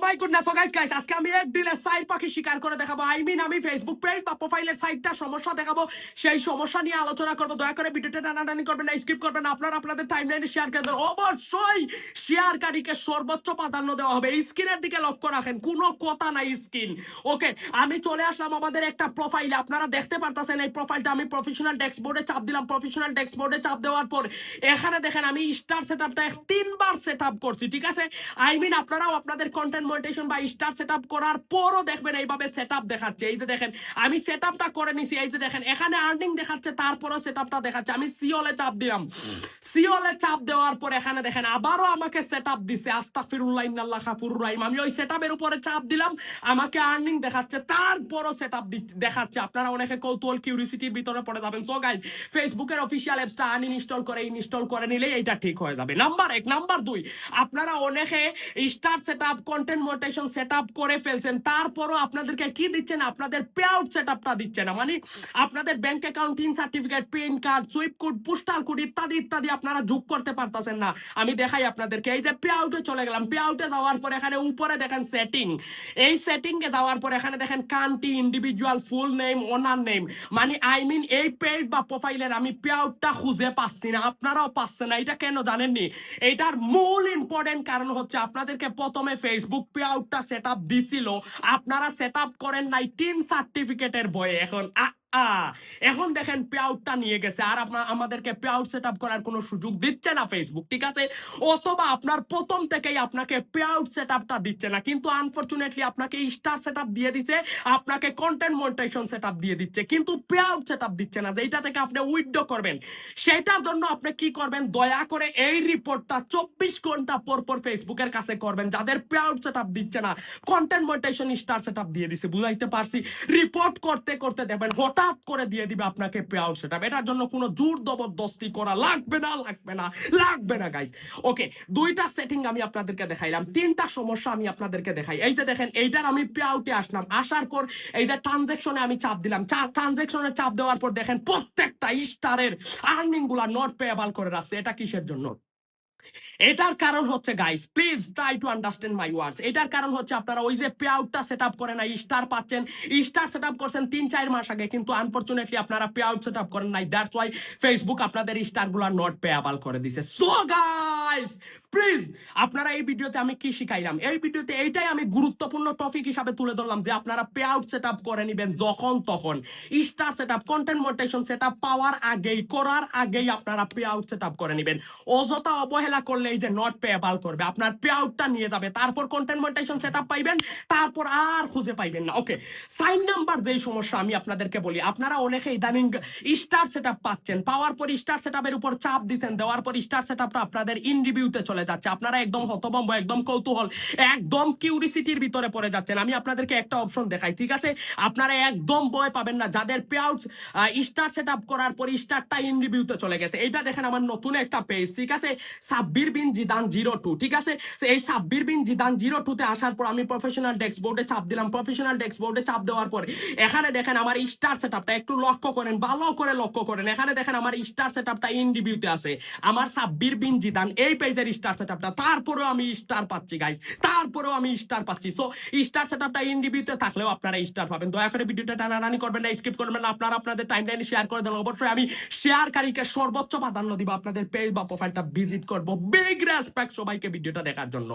My goodness, so guys আজকে আমি এক দিলে সাইড পাখি শিকার করে দেখাবো। আমি ফেসবুক পেজ বা প্রোফাইলের সাইটটা সমস্যা দেখাবো, সেই সমস্যা নিয়ে আলোচনা করবো। দয়া করে ভিডিওটা টানাটানি করবেন না, স্কিপ করবেন না। আপনারা আপনাদের টাইমলাইনে শেয়ার করে দেন। অবশ্যই শেয়ারকারীকে সর্বোচ্চ প্রাধান্য দেওয়া হবে। স্ক্রিনের দিকে লক্ষ্য রাখেন, কোনো কথা নাই স্ক্রিন। ওকে, আমি চলে আসলাম আমাদের একটা প্রোফাইলে। আপনারা দেখতে পারতেছেন এই প্রোফাইলটা আমি প্রফেশনাল ড্যাশবোর্ডে চাপ দিলাম। প্রফেশনাল ড্যাশবোর্ডে চাপ দেওয়ার পর এখানে দেখেন আমি স্টার সেটআপটা 3বার সেটআপ করছি, ঠিক আছে? আপনারাও আপনাদের কন্টেন্ট মনিটাইজেশন বা স্টার সেটআপ করার পরও দেখবেন এইভাবে সেটআপ দেখাচ্ছে। এই যে দেখেন আমি সেটআপটা করে নিছি। এই যে দেখেন এখানে আর্নিং দেখাচ্ছে, তারপরও সেটআপটা দেখাচ্ছে। আমি সিওলে চাপ দিলাম। সিওলে চাপ দেওয়ার পর এখানে দেখেন আবারও আমাকে সেটআপ দিছে। আস্তাগফিরুল্লাহ ইন্নাল্লাহ গাফুরুর রহিম। আমি ওই সেটআপের উপরে চাপ দিলাম, আমাকে আর্নিং দেখাচ্ছে, তারপরও সেটআপ দেখাচ্ছে। আপনারা অনেকে কৌতূহল কিউরিসিটির ভিতরে পড়ে যাবেন। সো গাইস, ফেসবুকের অফিশিয়াল অ্যাপসটা আনইনস্টল করে ইনস্টল করে নিলেই এটা ঠিক হয়ে যাবে। নাম্বার 1। নাম্বার 2, আপনারা অনেকে star setup content monetization setup করে ফেলছেন, তারপরও আপনাদেরকে কি দিচ্ছে না, আপনাদের পে আউট সেটআপটা দিচ্ছে না। মানে আপনাদের ব্যাংক অ্যাকাউন্ট, ইন certificate, PAN card, swift code, postal code ইত্যাদি ইত্যাদি আপনারা যোগ করতে পারতেছেন না। আমি দেখাই আপনাদেরকে। এই যে পে আউটে চলে গেলাম। পে আউটে যাওয়ার পর এখানে উপরে দেখেন সেটিং। এই সেটিং এ যাওয়ার পর এখানে দেখেন কান্ট্রি, ইন্ডিভিজুয়াল, ফুল নেম, ওনার নেম। মানে এই পেজ বা প্রোফাইলের আমি পে আউটটা খুঁজে পাচ্ছি না, আপনারাও পাচ্ছেন না। এটা কেন জানেননি? এটার মূল ইম্পর্টেন্ট কারণ হচ্ছে আপনাদেরকে প্রথমে ফেসবুক পে আউটটা সেটআপ দিছিল, আপনারা সেটআপ করেন নাই টিন সার্টিফিকেটের বয়ে। এখন দেখেন পে আউটটা নিয়ে গেছে, আর আমাদেরকে পে আউট সেটআপ করার কোনো সুযোগ দিচ্ছে না ফেসবুক, ঠিক আছে? অথবা আপনার প্রথম থেকেই আপনাকে পে আউট সেটআপটা দিচ্ছে না, কিন্তু আনফরচুনেটলি আপনাকে স্টার সেটআপ দিয়ে দিছে, আপনাকে কন্টেন্ট মনিটাইজেশন সেটআপ দিয়ে দিচ্ছে, কিন্তু পে আউট সেটআপ দিচ্ছে না। যেটা থেকে আপনি উইথড্র করবেন, সেটার জন্য আপনি কি করবেন, দয়া করে এই রিপোর্টটা 24 ঘন্টা পর পর ফেসবুকের কাছে করবেন, যাদের পে আউট সেটআপ দিচ্ছে না, কন্টেন্ট মনিটাইজেশন স্টার সেটআপ দিয়ে দিছে। বুঝাইতে পারছি? রিপোর্ট করতে করতে দেখবেন হঠাৎ করে দিয়ে দিবে আপনাকে পে আউট সেটআপ। এটার জন্য কোনো জোর জবরদস্তি করা লাগবে না গাইস। ওকে, 2টা সেটিং আমি আপনাদেরকে দেখাইলাম, 3টা সমস্যা আমি আপনাদেরকে দেখাই। এই যে দেখেন এইটার আমি পে আউটে আসলাম, আসার পর এই যে ট্রানজাকশনে আমি চাপ দিলাম। ট্রানজাকশনে চাপ দেওয়ার পর দেখেন প্রত্যেকটা স্টারের আর্নিং গুলা নট পেয়েবল করে রাখছে। এটা কিসের জন্য? এটার কারণ হচ্ছে guys, please try to understand my words. এটার কারণ হচ্ছে আপনারা ওই যে পে আউটটা সেটআপ করেন না, স্টার পাচ্ছেন, স্টার সেটআপ করছেন 3-4 মাস আগে, কিন্তু আনফরচুনেটলি আপনারা পে আউট সেটআপ করেন নাই। দ্যাটস ওয়াই ফেসবুক আপনাদের স্টারগুলো নট পেয়েবল করে দিছে। সো গাইস, প্লিজ আপনারা এই ভিডিওতে আমি কি শিখাইলাম, এই ভিডিওতে এইটাই আমি গুরুত্বপূর্ণ টপিক হিসাবে তুলে ধরলাম যে আপনারা পে আউট সেটআপ করে নেবেন যখন তখন। Star setup, content monetization setup পাওয়ার আগেই, করার আগেই আপনারা পে আউট সেটআপ করে নেবেন। অযথা অবহেলা করলে এই যে নট পেয়েবল করবে, আপনার পে আউটটা নিয়ে যাবে, তারপর কন্টেন্ট মনিটাইজেশন সেটআপ পাইবেন, তারপর আর খুঁজে পাইবেন না। ওকে, সাইন নাম্বার যেই সমস্যা আমি আপনাদেরকে বলি, আপনারা অনেকে ইদানিং স্টার সেটআপ পাচ্ছেন, পাওয়ার পর স্টার সেটআপের উপর চাপ দিচ্ছেন, দেওয়ার পর স্টার সেটআপটা আপনাদের ইন রিভিউতে চলে যাচ্ছে। আপনারা একদম হতভম্ব, একদম কৌতূহল, একদম কিউরিসিটির ভিতরে পড়ে যাচ্ছেন। আমি আপনাদেরকে একটা অপশন দেখাই, ঠিক আছে? আপনারা একদম ভয় পাবেন না, যাদের পে আউট স্টার সেটআপ করার পর স্টারটা ইন রিভিউতে চলে গেছে। এইটা দেখেন আমার নতুন একটা পেজ, ঠিক আছে? সাব্বির বিন জিদান 02, ঠিক আছে? এই সাব্বির বিন জিদান 02 তে আসার পর আমি প্রফেশনাল ড্যাশবোর্ডে চাপ দিলাম। প্রফেশনাল ড্যাশবোর্ডে চাপ দেওয়ার পর এখানে দেখেন আমার স্টার সেটআপটা, একটু লক্ষ্য করেন, ভালো করে লক্ষ্য করেন। এখানে দেখেন আমার স্টার সেটআপটা ইন রিভিউতে আছে, আমার সাব্বির বিন জিদান এই পেজের স্টার সেটআপটা। তারপরেও আমি স্টার পাচ্ছি গাইস, তারপরেও আমি স্টার পাচ্ছি। সো স্টার সেটআপটা ইন রিভিউতে থাকলেও আপনারা স্টার পাবেন। দয়া করে ভিডিওটা টানাটানি করবেন না, স্কিপ করবেন না। আপনারা আপনাদের টাইমলাইনে শেয়ার করে দেন। অবশ্যই আমি শেয়ারকারীকে সর্বোচ্চ প্রাধান্য দিব, আপনাদের পেজ বা প্রোফাইলটা ভিজিট করব। বিগ রেসপেক্ট সবাইকে ভিডিওটা দেখার জন্য।